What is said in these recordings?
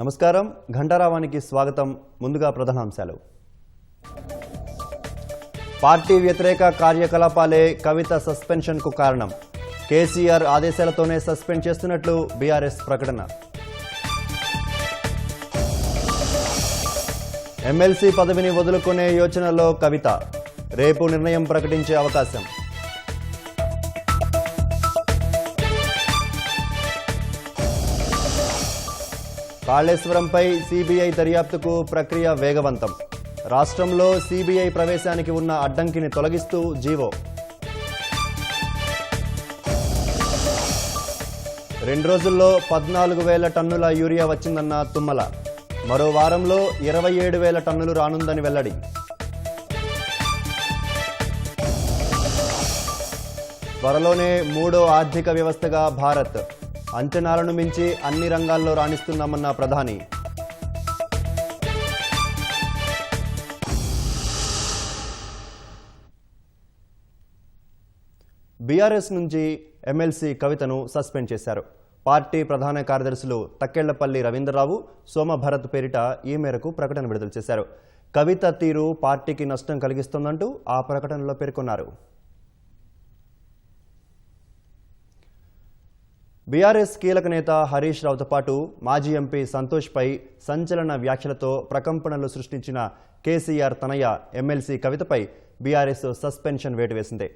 నమస్కారం ఘంటారావానికి స్వాగతం. ముందుగా ప్రధానాంశాలు. పార్టీ వ్యతిరేక కార్యకలాపాలే కవిత సస్పెన్షన్కు కారణం. కేసీఆర్ ఆదేశాలతోనే సస్పెండ్ చేస్తున్నట్లు బీఆర్ఎస్ ప్రకటన. ఎమ్మెల్సీ పదవిని వదులుకునే యోచనలో కవిత. రేపు నిర్ణయం ప్రకటించే అవకాశం. కాళేశ్వరంపై సీబీఐ దర్యాప్తుకు ప్రక్రియ వేగవంతం. రాష్ట్రంలో సీబీఐ ప్రవేశానికి ఉన్న అడ్డంకిని తొలగిస్తూ జీవో. 2 రోజుల్లో 14,000 టన్నుల యూరియా వచ్చిందన్న తుమ్మల. మరో వారంలో 27,000 టన్నులు రానుందని వెల్లడి. త్వరలోనే 3వ ఆర్థిక వ్యవస్థగా భారత్. అంచనాలను మించి అన్ని రంగాల్లో రాణిస్తున్నామన్న ప్రధాని. బీఆర్ఎస్ నుంచి ఎమ్మెల్సీ కవితను సస్పెండ్ చేశారు. పార్టీ ప్రధాన కార్యదర్శులు తక్కెళ్లపల్లి రవీంద్రరావు, సోమభరత్ పేరిట ఈ మేరకు ప్రకటన విడుదల చేశారు. కవిత తీరు పార్టీకి నష్టం కలిగిస్తోందంటూ ఆ ప్రకటనలో పేర్కొన్నారు. బీఆర్ఎస్ కీలక నేత హరీష్ రావుతో పాటు మాజీ ఎంపీ సంతోష్పై సంచలన వ్యాఖ్యలతో ప్రకంపనలు సృష్టించిన కేసీఆర్ తనయ ఎమ్మెల్సీ కవితపై బీఆర్ఎస్ సస్పెన్షన్ వేటు వేసింది.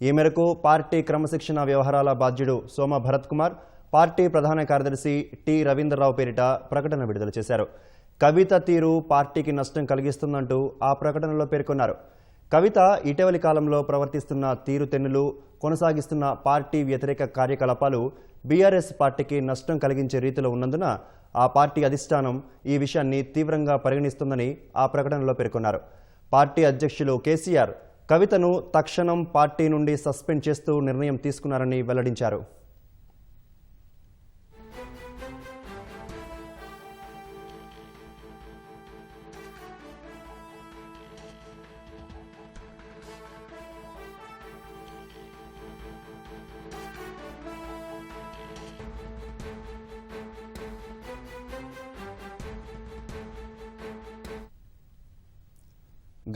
ఈ మేరకు పార్టీ క్రమశిక్షణ వ్యవహారాల బాధ్యుడు సోమ భరత్ కుమార్, పార్టీ ప్రధాన కార్యదర్శి టి రవీంద్రరావు పేరిట ప్రకటన విడుదల చేశారు. కవిత తీరు పార్టీకి నష్టం కలిగిస్తుందంటూ ఆ ప్రకటనలో పేర్కొన్నారు. కవిత ఇటీవలి కాలంలో ప్రవర్తిస్తున్న తీరుతెన్నులు, కొనసాగిస్తున్న పార్టీ వ్యతిరేక కార్యకలాపాలు బీఆర్ఎస్ పార్టీకి నష్టం కలిగించే రీతిలో ఉన్నందున ఆ పార్టీ అధిష్టానం ఈ విషయాన్ని తీవ్రంగా పరిగణిస్తుందని ఆ ప్రకటనలో పేర్కొన్నారు. పార్టీ అధ్యక్షులు కేసీఆర్ కవితను తక్షణం పార్టీ నుండి సస్పెండ్ చేస్తూ నిర్ణయం తీసుకున్నారని వెల్లడించారు.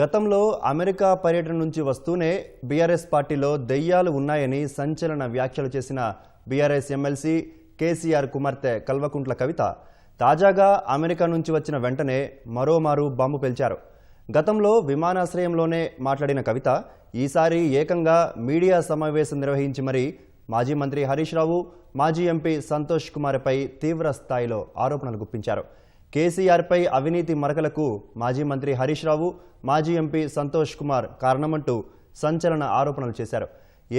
గతంలో అమెరికా పర్యటన నుంచి వస్తూనే బీఆర్ఎస్ పార్టీలో దెయ్యాలు ఉన్నాయని సంచలన వ్యాఖ్యలు చేసిన బీఆర్ఎస్ ఎమ్మెల్సీ కేసీఆర్ కుమార్తె కల్వకుంట్ల కవిత తాజాగా అమెరికా నుంచి వచ్చిన వెంటనే మరోమారు బాంబు పేల్చారు. గతంలో విమానాశ్రయంలోనే మాట్లాడిన కవిత ఈసారి ఏకంగా మీడియా సమావేశం నిర్వహించి మరీ మాజీ మంత్రి హరీష్ రావు, మాజీ ఎంపీ సంతోష్ కుమార్పై తీవ్ర స్థాయిలో ఆరోపణలు గుప్పించారు. కేసీఆర్పై అవినీతి మరకలకు మాజీ మంత్రి హరీష్ రావు, మాజీ ఎంపీ సంతోష్ కుమార్ కారణమంటూ సంచలన ఆరోపణలు చేశారు.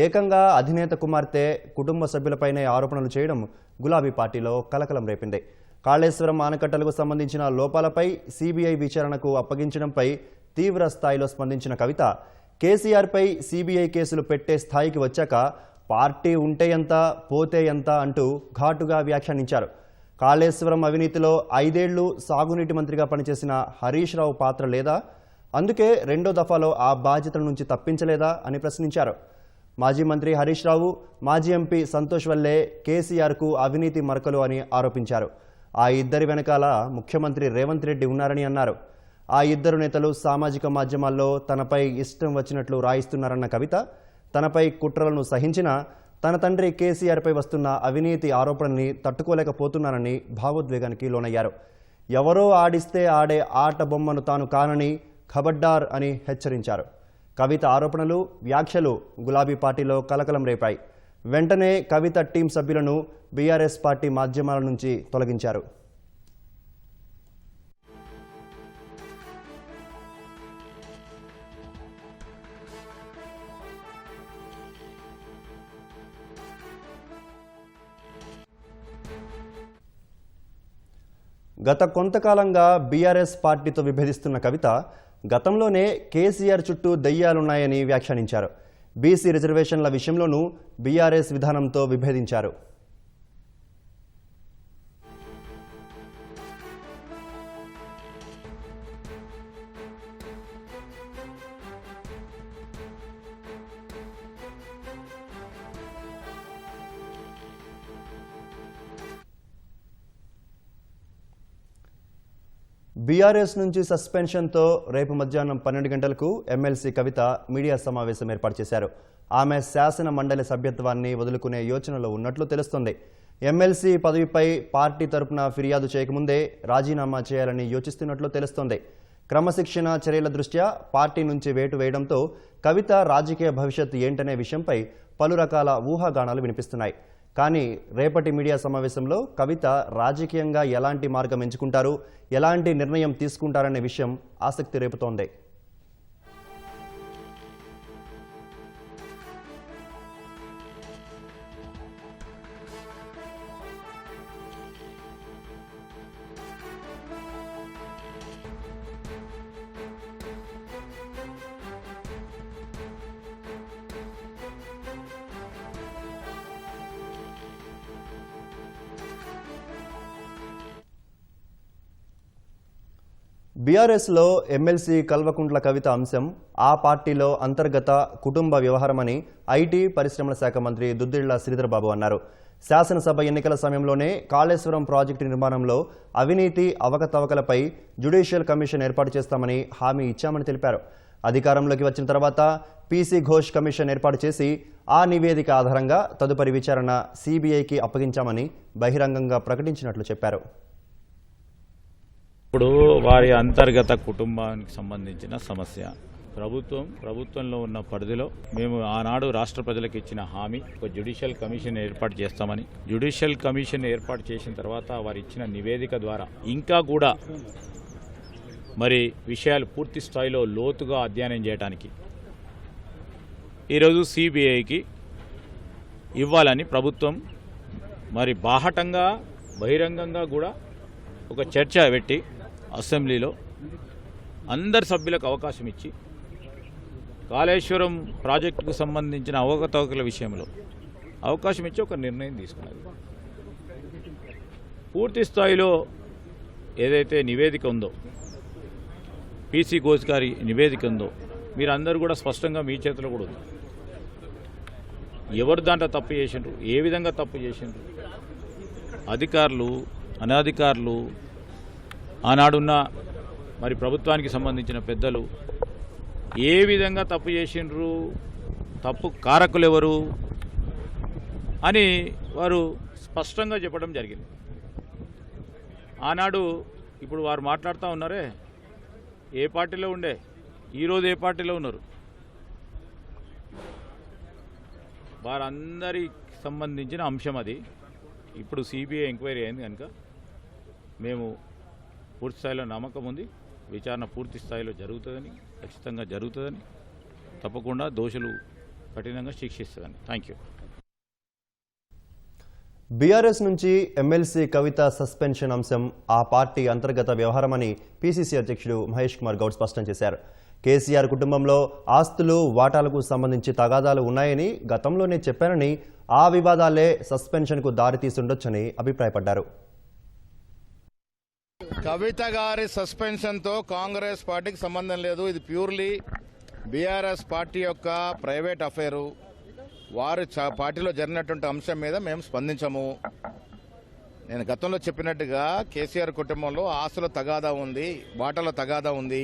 ఏకంగా అధినేత కుమార్తె, కుటుంబ సభ్యులపైనే ఆరోపణలు చేయడం గులాబీ పార్టీలో కలకలం రేపింది. కాళేశ్వరం ఆనకట్టలకు సంబంధించిన లోపాలపై సీబీఐ విచారణకు అప్పగించడంపై తీవ్ర స్థాయిలో స్పందించిన కవిత కేసీఆర్పై సీబీఐ కేసులు పెట్టే స్థాయికి వచ్చాక పార్టీ ఉంటే ఎంత, పోతే ఎంత అంటూ ఘాటుగా వ్యాఖ్యానించారు. కాళేశ్వరం అవినీతిలో 5 ఏళ్లు సాగునీటి మంత్రిగా పనిచేసిన హరీష్ రావు పాత్ర లేదా? అందుకే 2వ దఫాలో ఆ బాధ్యతల నుంచి తప్పించలేదా అని ప్రశ్నించారు. మాజీ మంత్రి హరీష్ రావు, మాజీ ఎంపీ సంతోష్ వల్లే కేసీఆర్కు అవినీతి మరకలు అని ఆరోపించారు. ఆ ఇద్దరి వెనకాల ముఖ్యమంత్రి రేవంత్ రెడ్డి ఉన్నారని అన్నారు. ఆ ఇద్దరు నేతలు సామాజిక మాధ్యమాల్లో తనపై ఇష్టం వచ్చినట్లు రాయిస్తున్నారన్న కవిత తనపై కుట్రలను సహించిన తన తండ్రి కేసీఆర్పై వస్తున్న అవినీతి ఆరోపణని తట్టుకోలేకపోతున్నారని భావోద్వేగానికి లోనయ్యారు. ఎవరో ఆడిస్తే ఆడే ఆట బొమ్మను తాను కానని ఖబర్దార్ అని హెచ్చరించారు. కవిత ఆరోపణలు, వ్యాఖ్యలు గులాబీ పార్టీలో కలకలం రేపాయి. వెంటనే కవిత టీం సభ్యులను బీఆర్ఎస్ పార్టీ మాధ్యమాల నుంచి తొలగించారు. గత కొంతకాలంగా బీఆర్ఎస్ పార్టీతో విభేదిస్తున్న కవిత గతంలోనే కేసీఆర్ చుట్టూ దెయ్యాలున్నాయని వ్యాఖ్యానించారు. బీసీ రిజర్వేషన్ల విషయంలోనూ బీఆర్ఎస్ విధానంతో విభేదించారు. బీఆర్ఎస్ నుంచి సస్పెన్షన్తో రేపు మధ్యాహ్నం 12 గంటలకు ఎమ్మెల్సీ కవిత మీడియా సమావేశం ఏర్పాటు చేశారు. ఆమె శాసన మండలి సభ్యత్వాన్ని వదులుకునే యోచనలో ఉన్నట్లు తెలుస్తోంది. ఎమ్మెల్సీ పదవిపై పార్టీ తరపున ఫిర్యాదు చేయకముందే రాజీనామా చేయాలని యోచిస్తున్నట్లు తెలుస్తోంది. క్రమశిక్షణ చర్యల దృష్ట్యా పార్టీ నుంచి వేటు వేయడంతో కవిత రాజకీయ భవిష్యత్తు ఏంటనే విషయంపై పలు రకాల ఊహాగానాలు వినిపిస్తున్నాయి. కానీ రేపటి మీడియా సమావేశంలో కవిత రాజకీయంగా ఎలాంటి మార్గం ఎంచుకుంటారు, ఎలాంటి నిర్ణయం తీసుకుంటారనే విషయం ఆసక్తి రేపుతోంది. బీఆర్ఎస్లో ఎమ్మెల్సీ కల్వకుంట్ల కవిత అంశం ఆ పార్టీలో అంతర్గత కుటుంబ వ్యవహారమని ఐటీ పరిశ్రమల శాఖ మంత్రి దుద్దిళ్ల శ్రీధర్బాబు అన్నారు. శాసనసభ ఎన్నికల సమయంలోనే కాళేశ్వరం ప్రాజెక్టు నిర్మాణంలో అవినీతి అవకతవకలపై జ్యుడిషియల్ కమిషన్ ఏర్పాటు చేస్తామని హామీ ఇచ్చామని తెలిపారు. అధికారంలోకి వచ్చిన తర్వాత పీసీ ఘోష్ కమిషన్ ఏర్పాటు చేసి ఆ నివేదిక ఆధారంగా తదుపరి విచారణ సీబీఐకి అప్పగించామని బహిరంగంగా ప్రకటించినట్లు చెప్పారు. ఇప్పుడు వారి అంతర్గత కుటుంబానికి సంబంధించిన సమస్య ప్రభుత్వంలో ఉన్న పరిధిలో మేము ఆనాడు రాష్ట్ర ప్రజలకు ఇచ్చిన హామీ ఒక జ్యుడిషియల్ కమిషన్ ఏర్పాటు చేస్తామని. జ్యుడిషియల్ కమిషన్ ఏర్పాటు చేసిన తర్వాత వారు ఇచ్చిన నివేదిక ద్వారా ఇంకా కూడా మరి విషయాలు పూర్తి స్థాయిలో లోతుగా అధ్యయనం చేయడానికి ఈరోజు సిబిఐకి ఇవ్వాలని ప్రభుత్వం మరి బాహటంగా బహిరంగంగా కూడా ఒక చర్చ పెట్టి అసెంబ్లీలో అందరి సభ్యులకు అవకాశం ఇచ్చి కాళేశ్వరం ప్రాజెక్టుకు సంబంధించిన అవకతవకల విషయంలో అవకాశం ఇచ్చి ఒక నిర్ణయం తీసుకున్నది. పూర్తి స్థాయిలో ఏదైతే నివేదిక ఉందో, పీసీ ఘోష్ గారి నివేదిక ఉందో, మీరందరూ కూడా స్పష్టంగా మీ చేతిలో కూడా ఉంది. ఎవరు దాంట్లో తప్పు చేసిండ్రు, ఏ విధంగా తప్పు చేసిండ్రు, అధికారులు అనధికారులు ఆనాడున్న మరి ప్రభుత్వానికి సంబంధించిన పెద్దలు ఏ విధంగా తప్పు చేసిండ్రు, తప్పు కారకులు ఎవరు అని వారు స్పష్టంగా చెప్పడం జరిగింది. ఆనాడు ఇప్పుడు వారు మాట్లాడుతూ ఉన్నారే, ఏ పార్టీలో ఉండే, ఈరోజు ఏ పార్టీలో ఉన్నారు, వారందరికి సంబంధించిన అంశం అది. ఇప్పుడు సిబిఐ ఎంక్వైరీ అయింది కనుక మేము పూర్తి స్థాయిలో నమ్మకం ఉంది, విచారణ పూర్తి స్థాయిలో జరుగుతుందని, ఖచ్చితంగా జరుగుతుందని, తప్పకుండా దోషులు కఠినంగా శిక్షిస్తుందని. Thank you. బీఆర్ఎస్ నుంచి ఎమ్మెల్సీ కవిత సస్పెన్షన్ అంశం ఆ పార్టీ అంతర్గత వ్యవహారమని పీసీసీ అధ్యక్షుడు మహేష్ కుమార్ గౌడ్ స్పష్టం చేశారు. కేసీఆర్ కుటుంబంలో ఆస్తులు వాటాలకు సంబంధించి తగాదాలు ఉన్నాయని గతంలోనే చెప్పారని, ఆ వివాదాలే సస్పెన్షన్కు దారితీసుండొచ్చని అభిప్రాయపడ్డారు. కవిత గారి సస్పెన్షన్తో కాంగ్రెస్ పార్టీకి సంబంధం లేదు. ఇది ప్యూర్లీ బీఆర్ఎస్ పార్టీ యొక్క ప్రైవేట్ అఫైరు. వారు పార్టీలో జరిగినటువంటి అంశం మీద మేము స్పందించము. నేను గతంలో చెప్పినట్టుగా కేసీఆర్ కుటుంబంలో ఆస్తుల తగాదా ఉంది, వాటాల తగాదా ఉంది.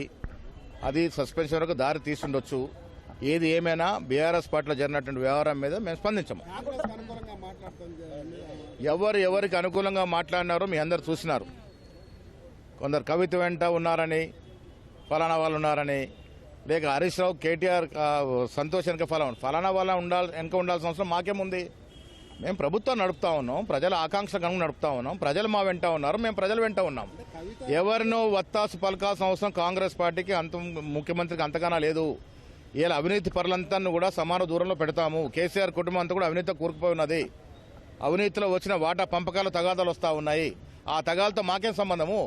అది సస్పెన్షన్ వరకు దారి తీసుండొచ్చు. ఏది ఏమైనా బీఆర్ఎస్ పార్టీలో జరిగినటువంటి వ్యవహారం మీద మేము స్పందించము. ఎవరికి అనుకూలంగా మాట్లాడినారో మీ అందరు చూసినారు. కొందరు కవిత వెంట ఉన్నారని, ఫలానా వాళ్ళు ఉన్నారని, లేక హరీష్ రావు కేటీఆర్ సంతోష్ వెనక ఫలానా వాళ్ళ వెనక ఉండాల్సిన అవసరం మాకేముంది? మేము ప్రభుత్వం నడుపుతా ఉన్నాం, ప్రజల ఆకాంక్ష కనుక నడుపుతా ఉన్నాం, ప్రజలు మా వెంట ఉన్నారు, మేము ప్రజల వెంట ఉన్నాం. ఎవరినో వత్తాసు పలకాల్సిన అవసరం కాంగ్రెస్ పార్టీకి ముఖ్యమంత్రికి అంతగానా లేదు. ఇలా అవినీతి పరులంతా కూడా సమాన దూరంలో పెడతాము. కేసీఆర్ కుటుంబం అంతా కూడా అవినీతితో కూరుకుపోయి ఉన్నది. అవినీతిలో వచ్చిన వాటా పంపకాల తగాదాలు వస్తూ ఉన్నాయి. ఆ తగాలతో మాకేం సంబంధము?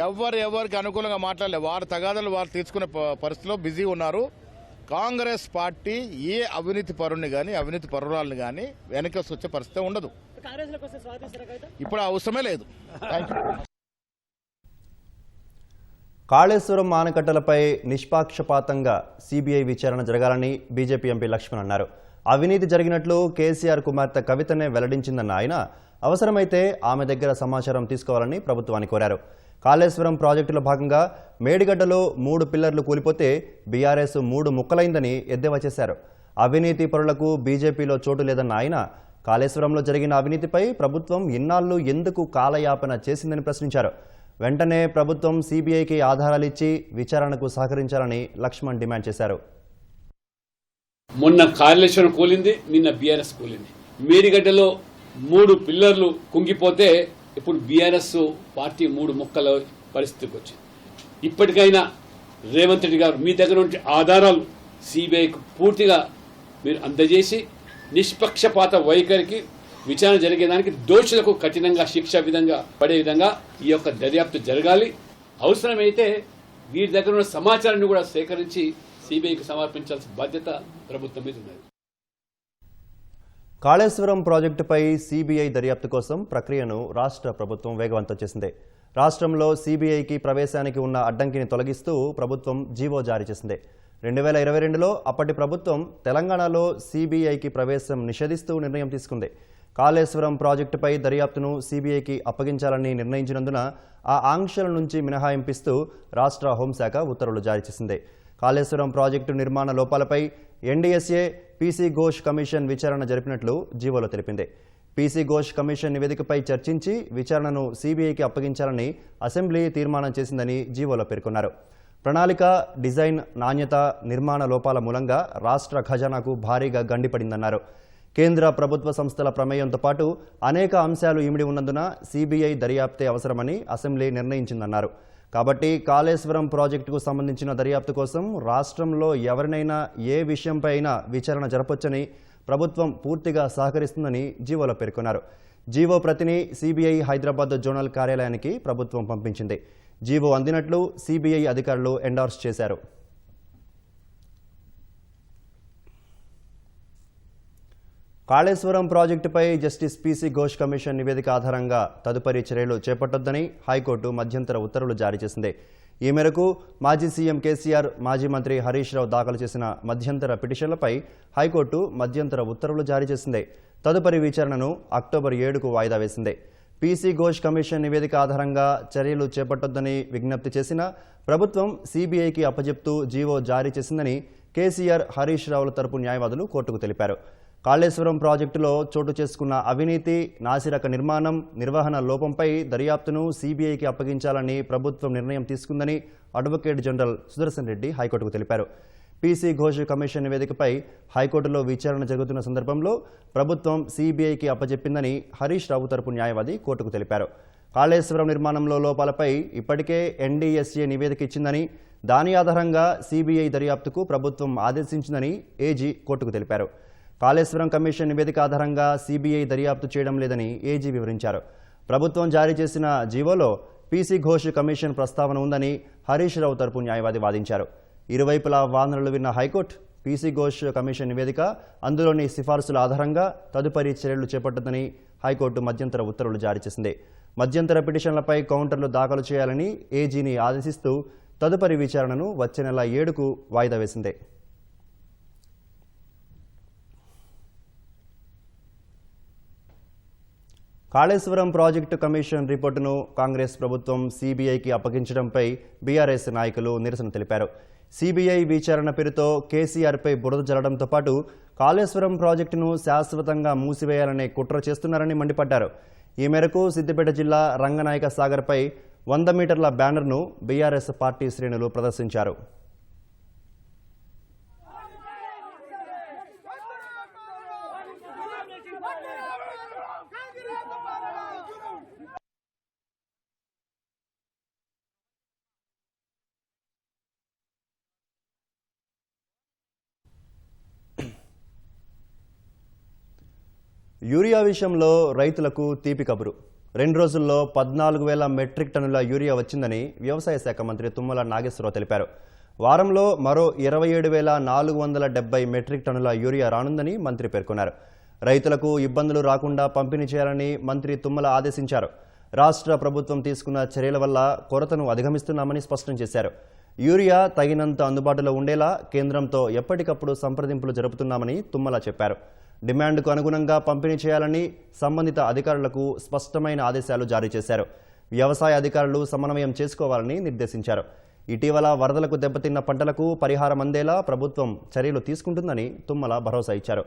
ఎవరికి అనుకూలంగా మాట్లాడలేదు. వారి తగాదాలు వారు తీసుకునే పరిస్థితిలో బిజీ ఉన్నారు. కాంగ్రెస్ పార్టీ ఏ అవినీతి పరుణ్ణి కానీ అవినీతి పరురాలని కానీ వెనక వచ్చే పరిస్థితి ఉండదు. ఇప్పుడు అవసరమే లేదు. కాళేశ్వరం ఆనకట్టలపై నిష్పాక్షపాతంగా సీబీఐ విచారణ జరగాలని బీజేపీ ఎంపీ లక్ష్మణ్ అన్నారు. అవినీతి జరిగినట్లు కేసీఆర్ కుమార్తె కవితనే వెల్లడించిందన్న ఆయన, అవసరమైతే ఆమె దగ్గర సమాచారం తీసుకోవాలని ప్రభుత్వాన్ని కోరారు. కాళేశ్వరం ప్రాజెక్టులో భాగంగా మేడిగడ్డలో 3 పిల్లర్లు కూలిపోతే బీఆర్ఎస్ 3 ముక్కలైందని ఎద్దేవా చేశారు. అవినీతి పరులకు బీజేపీలో చోటు లేదన్న ఆయన కాళేశ్వరంలో జరిగిన అవినీతిపై ప్రభుత్వం ఇన్నాళ్లు ఎందుకు కాలయాపన చేసిందని ప్రశ్నించారు. వెంటనే ప్రభుత్వం సీబీఐకి ఆధారాలు ఇచ్చి విచారణకు సహకరించాలని లక్ష్మణ్ డిమాండ్ చేశారు. మొన్న కాళేశ్వరం కూలింది, నిన్న బీఆర్ఎస్ కూలింది. మేడిగడ్డలో 3 పిల్లర్లు కుంగిపోతే ఇప్పుడు బీఆర్ఎస్ పార్టీ 3 ముక్కల పరిస్థితికి వచ్చింది. ఇప్పటికైనా రేవంత్ రెడ్డి గారు మీ దగ్గర ఉండే ఆధారాలు సిబిఐకి పూర్తిగా మీరు అందజేసి నిష్పక్షపాత వైఖరికి విచారణ జరిగేదానికి దోషులకు కఠినంగా శిక్ష విధంగా పడే విధంగా ఈ యొక్క దర్యాప్తు జరగాలి. అవసరమైతే వీరి దగ్గర ఉన్న సమాచారాన్ని కూడా సేకరించి సిబిఐకి సమర్పించాల్సిన బాధ్యత ప్రభుత్వం మీద ఉన్నది. కాళేశ్వరం ప్రాజెక్టుపై సీబీఐ దర్యాప్తు కోసం ప్రక్రియను రాష్ట్ర ప్రభుత్వం వేగవంతం చేసింది. రాష్ట్రంలో సీబీఐకి ప్రవేశానికి ఉన్న అడ్డంకిని తొలగిస్తూ ప్రభుత్వం జీవో జారీ చేసింది. 2022లో అప్పటి ప్రభుత్వం తెలంగాణలో సీబీఐకి ప్రవేశం నిషేధిస్తూ నిర్ణయం తీసుకుంది. కాళేశ్వరం ప్రాజెక్టుపై దర్యాప్తును సీబీఐకి అప్పగించాలని నిర్ణయించినందున ఆ ఆంక్షల నుంచి మినహాయింపిస్తూ రాష్ట్ర హోంశాఖ ఉత్తర్వులు జారీ చేసింది. కాళేశ్వరం ప్రాజెక్టు నిర్మాణ లోపాలపై ఎన్డీఎస్ఏ పీసీ ఘోష్ కమిషన్ విచారణ జరిపినట్లు జీవోలో తెలిపింది. పీసీ ఘోష్ కమిషన్ నివేదికపై చర్చించి విచారణను సీబీఐకి అప్పగించాలని అసెంబ్లీ తీర్మానం చేసిందని జీవోలో పేర్కొన్నారు. ప్రణాళిక, డిజైన్, నాణ్యత, నిర్మాణ లోపాల మూలంగా రాష్ట్ర ఖజానాకు భారీగా గండిపడిందన్నారు. కేంద్ర ప్రభుత్వ సంస్థల ప్రమేయంతో పాటు అనేక అంశాలు ఇమిడి ఉన్నందున సీబీఐ దర్యాప్తే అవసరమని అసెంబ్లీ నిర్ణయించిందన్నారు. కాబట్టి కాళేశ్వరం ప్రాజెక్టుకు సంబంధించిన దర్యాప్తు కోసం రాష్ట్రంలో ఎవరినైనా ఏ విషయంపై అయినా విచారణ జరపొచ్చని ప్రభుత్వం పూర్తిగా సహకరిస్తుందని జీవోలో పేర్కొన్నారు. జీవో ప్రతిని సీబీఐ హైదరాబాద్ జోనల్ కార్యాలయానికి ప్రభుత్వం పంపించింది. జీవో అందినట్లు సీబీఐ అధికారులు ఎండార్స్ చేశారు. కాళేశ్వరం ప్రాజెక్టుపై జస్టిస్ పీసీ ఘోష్ కమిషన్ నివేదిక ఆధారంగా తదుపరి చర్యలు చేపట్టొద్దని హైకోర్టు మధ్యంతర ఉత్తర్వులు జారీ చేసింది. ఈ మేరకు మాజీ సీఎం కేసీఆర్, మాజీ మంత్రి హరీష్ రావు దాఖలు చేసిన మధ్యంతర పిటిషన్లపై హైకోర్టు మధ్యంతర ఉత్తర్వులు జారీ చేసింది. తదుపరి విచారణను అక్టోబర్ 7కు వాయిదా వేసింది. పీసీ ఘోష్ కమిషన్ నివేదిక ఆధారంగా చర్యలు చేపట్టొద్దని విజ్ఞప్తి చేసిన ప్రభుత్వం సీబీఐకి అప్పజెప్తూ జీవో జారీ చేసిందని కేసీఆర్, హరీష్ రావుల తరపు న్యాయవాదులు కోర్టుకు తెలిపారు. కాళేశ్వరం ప్రాజెక్టులో చోటు చేసుకున్న అవినీతి, నాసిరక నిర్మాణం, నిర్వహణ లోపంపై దర్యాప్తును సీబీఐకి అప్పగించాలని ప్రభుత్వం నిర్ణయం తీసుకుందని అడ్వకేట్ జనరల్ సుదర్శన్ రెడ్డి హైకోర్టుకు తెలిపారు. పీసీ ఘోష్ కమిషన్ నివేదికపై హైకోర్టులో విచారణ జరుగుతున్న సందర్భంలో ప్రభుత్వం సీబీఐకి అప్పజెప్పిందని హరీష్ రావు తరపు న్యాయవాది కోర్టుకు తెలిపారు. కాళేశ్వరం నిర్మాణంలో లోపాలపై ఇప్పటికే ఎన్డీఎస్ఏ నివేదిక ఇచ్చిందని, దాని ఆధారంగా సీబీఐ దర్యాప్తుకు ప్రభుత్వం ఆదేశించిందని ఏజీ కోర్టుకు తెలిపారు. కాళేశ్వరం కమిషన్ నివేదిక ఆధారంగా సీబీఐ దర్యాప్తు చేయడం లేదని ఏజీ వివరించారు. ప్రభుత్వం జారీ చేసిన జీవోలో పీసీ ఘోష్ కమిషన్ ప్రస్తావన ఉందని హరీష్ రావు తరపు న్యాయవాది వాదించారు. ఇరువైపులా వాదనలు విన్న హైకోర్టు పీసీ ఘోష్ కమిషన్ నివేదిక, అందులోని సిఫార్సుల ఆధారంగా తదుపరి చర్యలు చేపట్టదని హైకోర్టు మధ్యంతర ఉత్తర్వులు జారీ చేసింది. మధ్యంతర పిటిషన్లపై కౌంటర్లు దాఖలు చేయాలని ఏజీని ఆదేశిస్తూ తదుపరి విచారణను వచ్చే నెల 7కు వాయిదా వేసింది. కాళేశ్వరం ప్రాజెక్టు కమిషన్ రిపోర్టును కాంగ్రెస్ ప్రభుత్వం సీబీఐకి అప్పగించడంపై బీఆర్ఎస్ నాయకులు నిరసన తెలిపారు. సీబీఐ విచారణ పేరుతో కేసీఆర్పై బురద జల్లడంతో పాటు కాళేశ్వరం ప్రాజెక్టును శాశ్వతంగా మూసివేయాలనే కుట్ర చేస్తున్నారని మండిపడ్డారు. ఈ మేరకు సిద్దిపేట జిల్లా రంగనాయక సాగర్పై 100 మీటర్ల బ్యానర్ను బీఆర్ఎస్ పార్టీ శ్రేణులు ప్రదర్శించారు. యూరియా విషయంలో రైతులకు తీపి కబురు. 2 రోజుల్లో 14,000 మెట్రిక్ టన్నుల యూరియా వచ్చిందని వ్యవసాయ శాఖ మంత్రి తుమ్మల నాగేశ్వరరావు తెలిపారు. వారంలో మరో 27,470 మెట్రిక్ టన్నుల యూరియా రానుందని మంత్రి పేర్కొన్నారు. రైతులకు ఇబ్బందులు రాకుండా పంపిణీ చేయాలని మంత్రి తుమ్మల ఆదేశించారు. రాష్ట్ర ప్రభుత్వం తీసుకున్న చర్యల వల్ల కొరతను అధిగమిస్తున్నామని స్పష్టం చేశారు. యూరియా తగినంత అందుబాటులో ఉండేలా కేంద్రంతో ఎప్పటికప్పుడు సంప్రదింపులు జరుపుతున్నామని తుమ్మల చెప్పారు. డిమాండ్కు అనుగుణంగా పంపిణీ చేయాలని సంబంధిత అధికారులకు స్పష్టమైన ఆదేశాలు జారీ చేశారు. వ్యవసాయ అధికారులు సమన్వయం చేసుకోవాలని నిర్దేశించారు. ఇటీవల వరదలకు దెబ్బతిన్న పంటలకు పరిహారం అందేలా ప్రభుత్వం చర్యలు తీసుకుంటుందని తుమ్మల భరోసా ఇచ్చారు.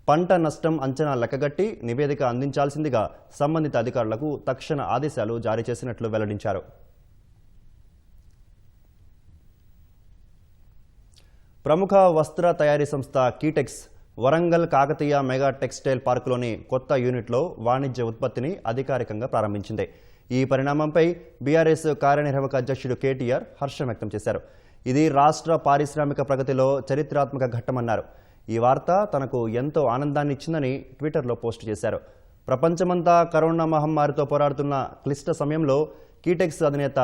పంట నష్టం అంచనా లెక్కగట్టి నివేదిక అందించాల్సిందిగా సంబంధిత అధికారులకు తక్షణ ఆదేశాలు జారీ చేసినట్లు వెల్లడించారు. ప్రముఖ వస్త్ర తయారీ సంస్థ కీటెక్స్ వరంగల్ కాకతీయ మెగా టెక్స్టైల్ పార్కులోని కొత్త యూనిట్లో వాణిజ్య ఉత్పత్తిని అధికారికంగా ప్రారంభించింది. ఈ పరిణామంపై బీఆర్ఎస్ కార్యనిర్వాహక అధ్యక్షుడు కేటీఆర్ హర్షం వ్యక్తం చేశారు. ఇది రాష్ట్ర పారిశ్రామిక ప్రగతిలో చరిత్రాత్మక ఘట్టమన్నారు. ఈ వార్త తనకు ఎంతో ఆనందాన్ని ఇచ్చిందని ట్విట్టర్లో పోస్టు చేశారు. ప్రపంచమంతా కరోనా మహమ్మారితో పోరాడుతున్న క్లిష్ట సమయంలో కీటెక్స్ అధినేత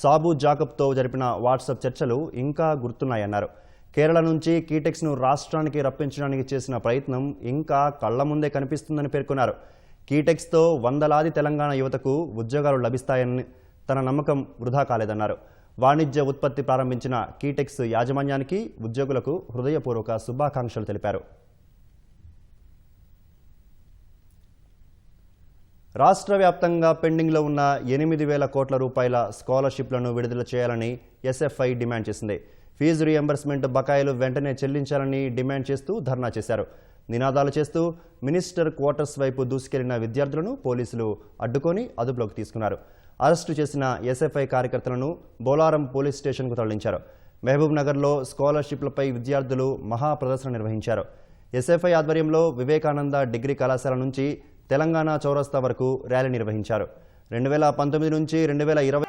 సాబు జాకబ్తో జరిపిన వాట్సాప్ చర్చలు ఇంకా గుర్తున్నాయన్నారు. కేరళ నుంచి కీటెక్స్ను రాష్ట్రానికి రప్పించడానికి చేసిన ప్రయత్నం ఇంకా కళ్ల ముందే కనిపిస్తుందని పేర్కొన్నారు. కీటెక్స్తో వందలాది తెలంగాణ యువతకు ఉద్యోగాలు లభిస్తాయని తన నమ్మకం వృధా కాలేదన్నారు. వాణిజ్య ఉత్పత్తి ప్రారంభించిన కీటెక్స్ యాజమాన్యానికి ఉద్యోగులకు హృదయపూర్వక శుభాకాంక్షలు తెలిపారు. రాష్ట్ర వ్యాప్తంగా పెండింగ్లో ఉన్న 8,000 కోట్ల రూపాయల స్కాలర్షిప్లను విడుదల చేయాలని ఎస్ఎఫ్ఐ డిమాండ్ చేసింది. ఫీజు రియంబర్స్మెంట్ బకాయిలు వెంటనే చెల్లించాలని డిమాండ్ చేస్తూ ధర్నా చేశారు. నినాదాలు చేస్తూ మినిస్టర్ క్వార్టర్స్ వైపు దూసుకెళ్లిన విద్యార్థులను పోలీసులు అడ్డుకొని అదుపులోకి తీసుకున్నారు. అరెస్టు చేసిన ఎస్ఎఫ్ఐ కార్యకర్తలను బోలారం పోలీస్ స్టేషన్కు తరలించారు. మహబూబ్ నగర్లో స్కాలర్షిప్లపై విద్యార్థులు మహా ప్రదర్శన నిర్వహించారు. ఎస్ఎఫ్ఐ ఆధ్వర్యంలో వివేకానంద డిగ్రీ కళాశాల నుంచి తెలంగాణ చౌరస్తా వరకు ర్యాలీ నిర్వహించారు. 2019 నుంచి 2020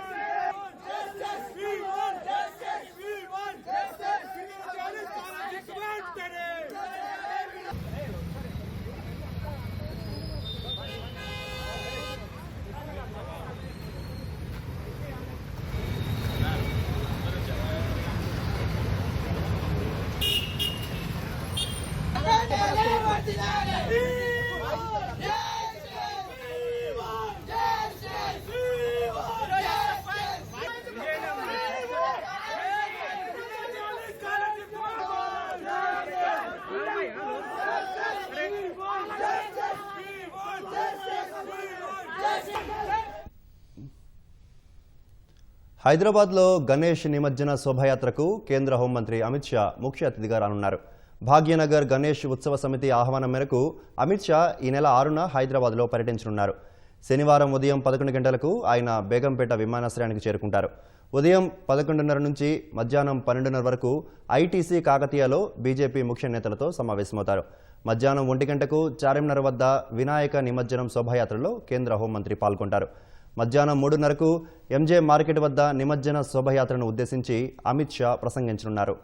హైదరాబాద్లో గణేష్ నిమజ్జన శోభాయాత్రకు కేంద్ర హోంమంత్రి అమిత్ షా ముఖ్య అతిథిగా రానున్నారు. భాగ్యనగర్ గణేష్ ఉత్సవ సమితి ఆహ్వానం మేరకు అమిత్ షా ఈ నెల 6న హైదరాబాద్లో పర్యటించనున్నారు. శనివారం ఉదయం 11 గంటలకు ఆయన బేగంపేట విమానాశ్రయానికి చేరుకుంటారు. ఉదయం 11:30 నుంచి మధ్యాహ్నం 12:30 వరకు ఐటీసీ కాకతీయలో బీజేపీ ముఖ్య నేతలతో సమావేశమవుతారు. మధ్యాహ్నం 1 గంటకు చార్మినార్ వద్ద వినాయక నిమజ్జనం శోభాయాత్రలో కేంద్ర హోంమంత్రి పాల్గొంటారు. మధ్యాహ్నం 3:30కు ఎంజే మార్కెట్ వద్ద నిమజ్జన శోభయాత్రను ఉద్దేశించి అమిత్ షా ప్రసంగించనున్నారు.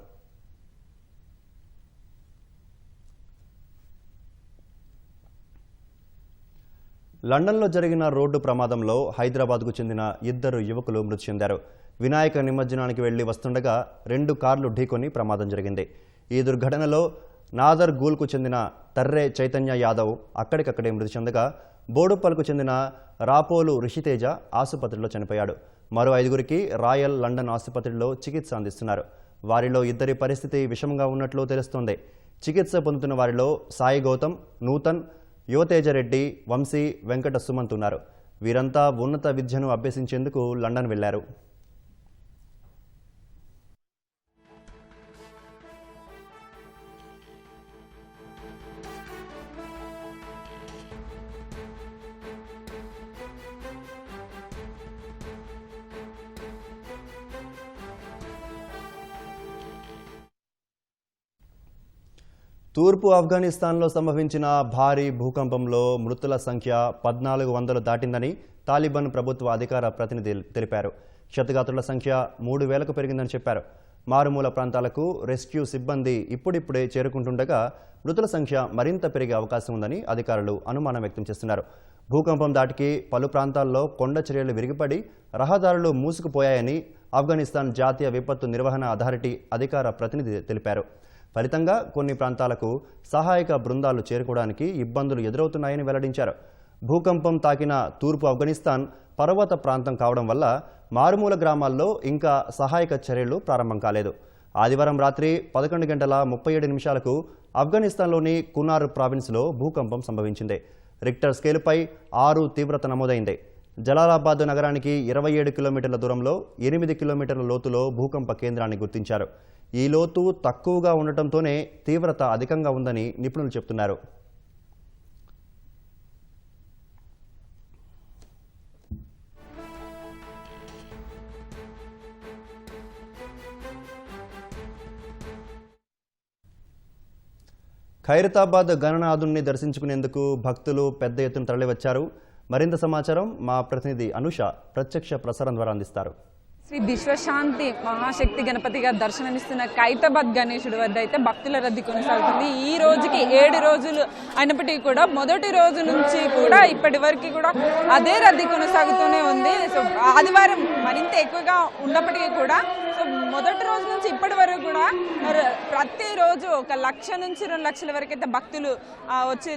లండన్లో జరిగిన రోడ్డు ప్రమాదంలో హైదరాబాద్కు చెందిన 2 యువకులు మృతి చెందారు. వినాయక నిమజ్జనానికి వెళ్లి వస్తుండగా 2 కార్లు ఢీకొని ప్రమాదం జరిగింది. ఈ దుర్ఘటనలో నాదర్ గూల్కు చెందిన తర్రే చైతన్య యాదవ్ అక్కడికక్కడే మృతి చెందగా బోడుప్పల్కు చెందిన రాపోలు రిషితేజ ఆసుపత్రిలో చనిపోయాడు. మరో 5గురికి రాయల్ లండన్ ఆసుపత్రిలో చికిత్స అందిస్తున్నారు. వారిలో 2 పరిస్థితి విషమంగా ఉన్నట్లు తెలుస్తోంది. చికిత్స పొందుతున్న వారిలో సాయి గౌతమ్, నూతన్, యువతేజరెడ్డి, వంశీ, వెంకట సుమంత్ ఉన్నారు. వీరంతా ఉన్నత విద్యను అభ్యసించేందుకు లండన్ వెళ్లారు. తూర్పు ఆఫ్ఘనిస్తాన్లో సంభవించిన భారీ భూకంపంలో మృతుల సంఖ్య 1400 దాటిందని తాలిబాన్ ప్రభుత్వ అధికార ప్రతినిధి తెలిపారు. క్షతగాత్రుల సంఖ్య 3000కు పెరిగిందని చెప్పారు. మారుమూల ప్రాంతాలకు రెస్క్యూ సిబ్బంది ఇప్పుడిప్పుడే చేరుకుంటుండగా మృతుల సంఖ్య మరింత పెరిగే అవకాశం ఉందని అధికారులు అనుమానం వ్యక్తం చేస్తున్నారు. భూకంపం దాటికి పలు ప్రాంతాల్లో కొండ చర్యలు విరిగిపడి రహదారులు మూసుకుపోయాయని ఆఫ్ఘనిస్తాన్ జాతీయ విపత్తు నిర్వహణ అథారిటీ అధికార ప్రతినిధి తెలిపారు. ఫలితంగా కొన్ని ప్రాంతాలకు సహాయక బృందాలు చేరుకోవడానికి ఇబ్బందులు ఎదురవుతున్నాయని వెల్లడించారు. భూకంపం తాకిన తూర్పు ఆఫ్ఘనిస్తాన్ పర్వత ప్రాంతం కావడం వల్ల మారుమూల గ్రామాల్లో ఇంకా సహాయక చర్యలు ప్రారంభం కాలేదు. ఆదివారం రాత్రి 11:37 ఆఫ్ఘనిస్తాన్లోని కునార్ ప్రావిన్స్లో భూకంపం సంభవించింది. రిక్టర్ స్కేలుపై 6 తీవ్రత నమోదైంది. జలాలాబాద్ నగరానికి 27 కిలోమీటర్ల దూరంలో 8 కిలోమీటర్ల లోతులో భూకంప కేంద్రాన్ని గుర్తించారు. ఈ లోతు తక్కువగా ఉండటంతోనే తీవ్రత అధికంగా ఉందని నిపుణులు చెబుతున్నారు. ఖైరతాబాద్ గణనాథుణ్ణి దర్శించుకునేందుకు భక్తులు పెద్ద ఎత్తున తరలివచ్చారు. మరింత సమాచారం మా ప్రతినిధి అనుష ప్రత్యక్ష ప్రసారం ద్వారా అందిస్తారు. శ్రీ విశ్వశాంతి మహాశక్తి గణపతిగా దర్శనమిస్తున్న ఖైరతాబాద్ గణేశుడి వద్ద అయితే భక్తుల రద్దీ కొనసాగుతుంది. ఈ రోజుకి 7 రోజులు అయినప్పటికీ కూడా మొదటి రోజు నుంచి కూడా ఇప్పటి వరకు కూడా అదే రద్దీ కొనసాగుతూనే ఉంది. సో ఆదివారం మరింత ఎక్కువగా ఉన్నప్పటికీ కూడా సో మొదటి రోజు నుంచి ఇప్పటి వరకు కూడా ప్రతిరోజు 1 లక్ష నుంచి 2 లక్షల వరకు అయితే భక్తులు వచ్చి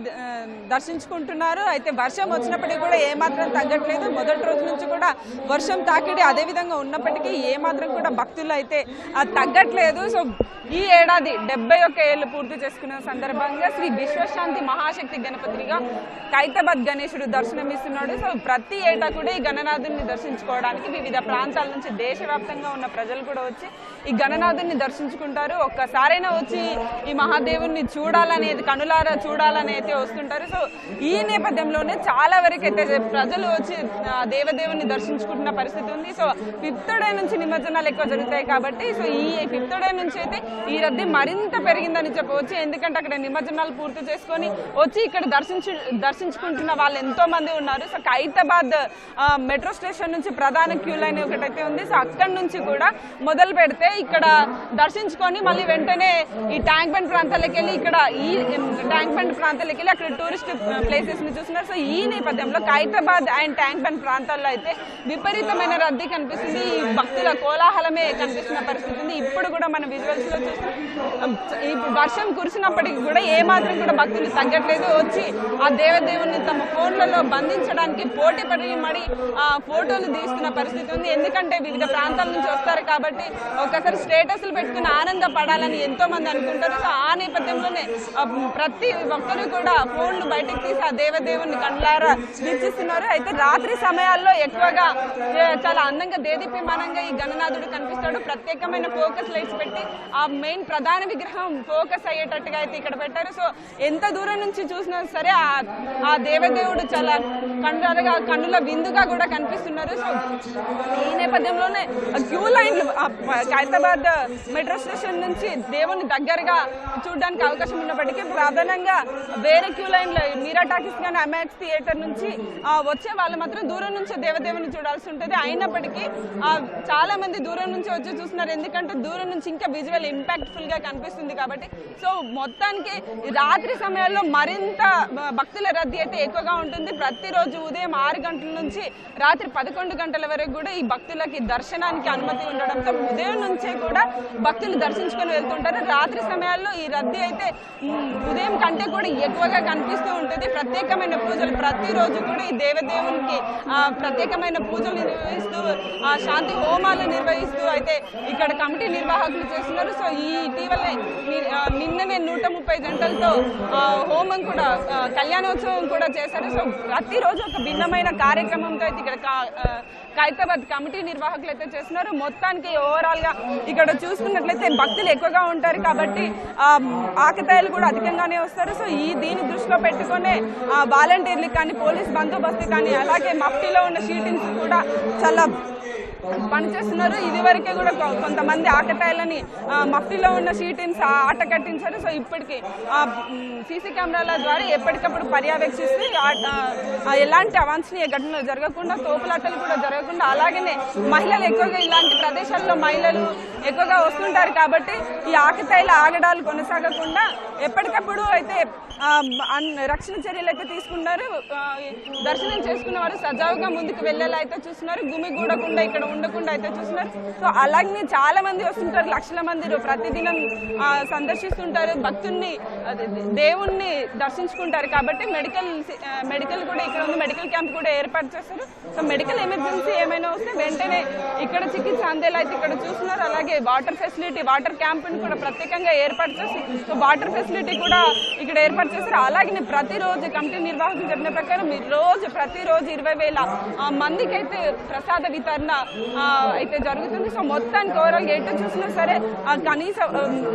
దర్శించుకుంటున్నారు. అయితే వర్షం వచ్చినప్పటికీ కూడా ఏమాత్రం తగ్గట్లేదు. మొదటి రోజు నుంచి కూడా వర్షం తాకిడి అదే విధంగా ఉన్నప్పటికీ ఏమాత్రం కూడా భక్తులు అయితే తగ్గట్లేదు. సో ఈ ఏడాది 71 ఏళ్ళు పూర్తి చేసుకున్న సందర్భంగా శ్రీ విశ్వశాంతి మహాశక్తి గణపతిగా ఖైరతాబాద్ గణేశుడు దర్శనమిస్తున్నాడు. సో ప్రతి ఏటా కూడా ఈ గణనాథుని దర్శించుకోవడానికి వివిధ ప్రాంతాల నుంచి దేశవ్యాప్తంగా ఉన్న ప్రజలు కూడా వచ్చి ఈ గణనాథుని దర్శించుకుంటారు. ఒక్కసారైనా వచ్చి ఈ మహాదేవుని చూడాలనేది కనులారా చూడాలని అయితే వస్తుంటారు. సో ఈ నేపథ్యంలోనే చాలా వరకు అయితే ప్రజలు వచ్చి దేవదేవుని దర్శించుకుంటున్న పరిస్థితి ఉంది. సో 5th డే నుంచి నిమజ్జనాలు ఎక్కువ జరుగుతాయి కాబట్టి సో ఈ 5th డే నుంచి అయితే ఈ రద్దీ మరింత పెరిగిందని చెప్పవచ్చు. ఎందుకంటే అక్కడ నిమజ్జనాలు పూర్తి చేసుకొని వచ్చి ఇక్కడ దర్శించుకుంటున్న వాళ్ళు ఎంతో మంది ఉన్నారు. సో ఖైరతాబాద్ మెట్రో స్టేషన్ నుంచి ప్రధాన క్యూ లైన్ ఒకటైతే ఉంది. సో అక్కడి నుంచి కూడా మొదలు పెడితే ఇక్కడ దర్శించుకొని మళ్ళీ వెంటనే ఈ ట్యాంక్ బండ్ ప్రాంతాలకు వెళ్ళి అక్కడ టూరిస్ట్ ప్లేసెస్ ని చూస్తున్నారు. సో ఈ నేపథ్యంలో ఖైరతాబాద్ అండ్ ట్యాంక్ బండ్ ప్రాంతాల్లో అయితే విపరీతమైన రద్దీ కనిపిస్తుంది. ఈ భక్తుల కోలాహలమే కనిపిస్తున్న పరిస్థితి ఉంది. ఇప్పుడు కూడా మన విజువల్స్ లో చూస్తున్నాం. ఇప్పుడు వర్షం కురిసినప్పటికీ కూడా ఏమాత్రం కూడా భక్తులు తగ్గట్లేదు. వచ్చి ఆ దేవదేవుని తమ ఫోన్లలో బంధించడానికి పోటీ పడి మరి ఫోటోలు తీస్తున్న పరిస్థితి ఉంది. ఎందుకంటే వివిధ ప్రాంతాల నుంచి వస్తారు కాబట్టి ఒకసారి స్టేటస్లు పెట్టుకుని ఆనందపడాలని ఎంతో మంది అనుకుంటారు. సో ఆ నేపథ్యంలోనే ప్రతి ఒక్కరు కూడా ఫోన్లు బయటకు తీసి ఆ దేవదేవుని కళ్ళారా వీక్షిస్తున్నారు. అయితే రాత్రి సమయాల్లో ఎక్కువగా చాలా అందంగా దేదీప్యమానంగా ఈ గణనాథుడు కనిపిస్తాడు. ప్రత్యేకమైన ఫోకస్ లైట్స్ పెట్టి ఆ మెయిన్ ప్రధాన విగ్రహం ఫోకస్ అయ్యేటట్టుగా అయితే ఇక్కడ పెట్టారు. సో ఎంత దూరం నుంచి చూసినా సరే ఆ దేవదేవుడు చాలా కన్నుల విందుగా కూడా కనిపిస్తున్నారు. సో ఈ నేపథ్యంలోనే క్యూ లైన్లు ఖైరతాబాద్ మెట్రో స్టేషన్ నుంచి దేవుని దగ్గరగా చూడడానికి అవకాశం ఉన్నప్పటికీ ప్రధానంగా వేరే క్యూ లైన్లు మీరా టాకీస్ కానీ అమెక్స్ థియేటర్ నుంచి వచ్చే వాళ్ళు మాత్రం దూరం నుంచి దేవదేవుని చూడాల్సి ఉంటుంది. అయినప్పటికీ చాలా మంది దూరం నుంచి వచ్చి చూస్తున్నారు. ఎందుకంటే దూరం నుంచి ఇంకా విజువల్ ఇంపాక్ట్ఫుల్ గా కనిపిస్తుంది కాబట్టి. సో మొత్తానికి రాత్రి సమయాల్లో మరింత భక్తుల రద్దీ అయితే ఎక్కువగా ఉంటుంది. ప్రతిరోజు ఉదయం 6 గంటల నుంచి రాత్రి 11 గంటల వరకు కూడా ఈ భక్తులకి దర్శనానికి అనుమతి ఉండడంతో ఉదయం నుంచే కూడా భక్తులు దర్శించుకొని వెళ్తుంటారు. రాత్రి సమయాల్లో ఈ రద్దీ అయితే ఉదయం కంటే కూడా ఎక్కువగా కనిపిస్తూ ఉంటుంది. ప్రత్యేకమైన పూజలు ప్రతిరోజు కూడా ఈ దేవదేవునికి ప్రత్యేకమైన పూజలు నిర్వహిస్తూ శాంతి హోమాలు నిర్వహిస్తూ అయితే ఇక్కడ కమిటీ నిర్వాహకులు చేస్తున్నారు. సో ఈ ఇటీవలే నిన్ననే 130 గంటలతో హోమం కూడా కళ్యాణోత్సవం కూడా చేశారు. సో ప్రతిరోజు ఒక భిన్నమైన కార్యక్రమంతో అయితే ఇక్కడ ఖైరతాబాద్ కమిటీ నిర్వాహకులు అయితే చేస్తున్నారు. మొత్తానికి ఓవరాల్ గా ఇక్కడ చూసుకున్నట్లయితే భక్తులు ఎక్కువగా ఉంటారు కాబట్టి ఆకతాయిలు కూడా అధికంగానే వస్తారు. సో దీన్ని దృష్టిలో పెట్టుకునే వాలంటీర్లు కానీ పోలీస్ బందోబస్తు కానీ అలాగే మఫ్టీలో ఉన్న షీటింగ్స్ కూడా చాలా పనిచేస్తున్నారు. ఇది వరకే కూడా కొంతమంది ఆకతాయిలని మఫ్టీలో ఉన్న షీటిన్స్ ఆట కట్టించారు. సో ఇప్పటికీ సీసీ కెమెరాల ద్వారా ఎప్పటికప్పుడు పర్యవేక్షిస్తూ ఎలాంటి అవాంఛనీయ ఘటనలు జరగకుండా తోపులాటలు కూడా జరగకుండా అలాగనే మహిళలు ఎక్కువగా ఇలాంటి ప్రదేశాల్లో మహిళలు ఎక్కువగా వస్తుంటారు కాబట్టి ఈ ఆకతాయిల ఆగడాలు కొనసాగకుండా ఎప్పటికప్పుడు అయితే రక్షణ చర్యలు అయితే తీసుకున్నారు. దర్శనం చేసుకున్న వారు సజావుగా ముందుకు వెళ్ళేలా అయితే చూస్తున్నారు. గుమిగూడకుండా ఇక్కడ ఉండకుండా అయితే చూస్తున్నారు. సో అలాగే చాలా మంది వస్తుంటారు. లక్షల మంది ప్రతిదినం సందర్శిస్తుంటారు. భక్తుల్ని దేవుణ్ణి దర్శించుకుంటారు కాబట్టి మెడికల్ కూడా ఇక్కడ ఉంది. మెడికల్ క్యాంప్ కూడా ఏర్పాటు చేస్తారు. సో మెడికల్ ఎమర్జెన్సీ ఏమైనా ఏదైనా వస్తే వెంటనే ఇక్కడ చికిత్స అందేలా అయితే ఇక్కడ చూస్తున్నారు. అలాగే వాటర్ ఫెసిలిటీ, వాటర్ క్యాంప్ని కూడా ప్రత్యేకంగా ఏర్పాటు చేసి వాటర్ ఫెసిలిటీ కూడా ఇక్కడ ఏర్పాటు చేశారు. అలాగే ప్రతిరోజు కమిటీ నిర్వాహకులు చెప్పిన ప్రకారం ప్రతిరోజు 20,000 మందికి అయితే ప్రసాద వితరణ అయితే జరుగుతుంది. సో మొత్తానికి ఓవరాల్ ఎటు చూసినా సరే కనీసం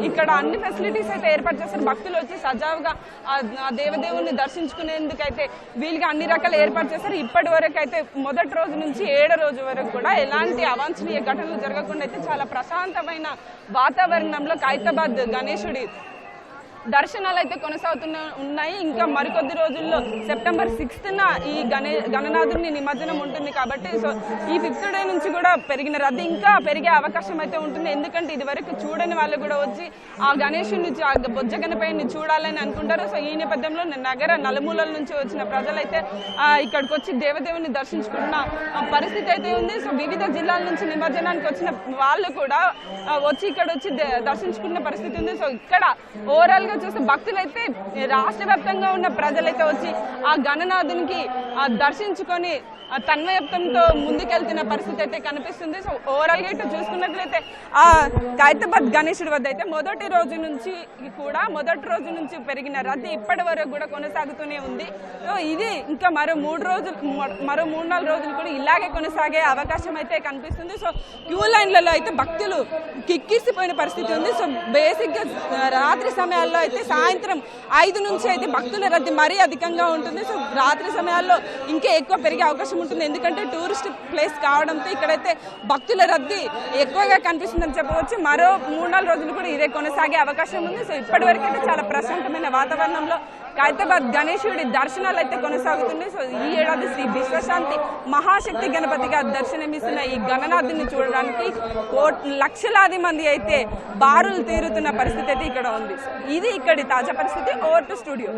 ఇక్కడ అన్ని ఫెసిలిటీస్ అయితే ఏర్పాటు చేస్తారు. భక్తులు వచ్చి సజావుగా ఆ దేవదేవుని దర్శించుకునేందుకు అయితే వీళ్ళకి అన్ని రకాల ఏర్పాటు చేస్తారు. ఇప్పటి వరకు అయితే మొదటి రోజు నుంచి 7వ రోజు వరకు కూడా ఎలాంటి అవాంఛనీయ ఘటనలు జరగకుండా అయితే చాలా ప్రశాంతమైన వాతావరణంలో ఖైరతాబాద్ గణేశుడి దర్శనాలు అయితే ఉన్నాయి. ఇంకా మరికొద్ది రోజుల్లో సెప్టెంబర్ 6న ఈ గణనాథుని నిమజ్జనం ఉంటుంది కాబట్టి సో ఈ 5th డే నుంచి కూడా పెరిగిన రద్దీ ఇంకా పెరిగే అవకాశం అయితే ఉంటుంది. ఎందుకంటే ఇది వరకు చూడని వాళ్ళు కూడా వచ్చి ఆ గణేశుని ఆ బొజ్జ గణపయ్యని చూడాలని అనుకుంటారు. సో ఈ నేపథ్యంలో నగర నలుమూలల నుంచి వచ్చిన ప్రజలైతే ఇక్కడికి వచ్చి దేవదేవుని దర్శించుకున్న పరిస్థితి అయితే ఉంది. సో వివిధ జిల్లాల నుంచి నిమజ్జనానికి వచ్చిన వాళ్ళు కూడా వచ్చి ఇక్కడ వచ్చి దర్శించుకున్న పరిస్థితి ఉంది. సో ఇక్కడ ఓవరాల్ చూస్తే భక్తులైతే రాష్ట్ర వ్యాప్తంగా ఉన్న ప్రజలైతే వచ్చి ఆ గణనాథునికి దర్శించుకొని తన్మయత్వంతో ముందుకెళ్తున్న పరిస్థితి అయితే కనిపిస్తుంది. సో ఓవరాల్గా ఇటు చూసుకున్నట్లయితే ఆ ఖైరతాబాద్ గణేశుడి వద్ద అయితే మొదటి రోజు నుంచి పెరిగిన రద్దీ ఇప్పటి వరకు కూడా కొనసాగుతూనే ఉంది. సో ఇది ఇంకా మరో 3-4 రోజులు కూడా ఇలాగే కొనసాగే అవకాశం అయితే కనిపిస్తుంది. సో క్యూ లైన్లలో అయితే భక్తులు కిక్కిసిపోయిన పరిస్థితి ఉంది. సో బేసిక్గా రాత్రి సమయాల్లో అయితే సాయంత్రం 5 నుంచి అయితే భక్తుల రద్దీ మరీ అధికంగా ఉంటుంది. సో రాత్రి సమయాల్లో ఇంకా ఎక్కువ పెరిగే అవకాశం ఉంటుంది. ఎందుకంటే టూరిస్ట్ ప్లేస్ కావడంతో ఇక్కడైతే భక్తుల రద్దీ ఎక్కువగా కనిపిస్తుందని చెప్పవచ్చు. మరో 3-4 రోజులు కూడా ఇదే కొనసాగే అవకాశం ఉంది. సో ఇప్పటి వరకు అయితే చాలా ప్రశాంతమైన వాతావరణంలో ఖైరతాబాద్ గణేశుడి దర్శనాలు అయితే కొనసాగుతున్నాయి. సో ఈ ఏడాది శ్రీ విశ్వశాంతి మహాశక్తి గణపతిగా దర్శనమిస్తున్న ఈ గణనాథుని చూడడానికి లక్షలాది మంది అయితే బారులు తీరుతున్న పరిస్థితి అయితే ఇక్కడ ఉంది. ఇది ఇక్కడి తాజా పరిస్థితి. Over to studio.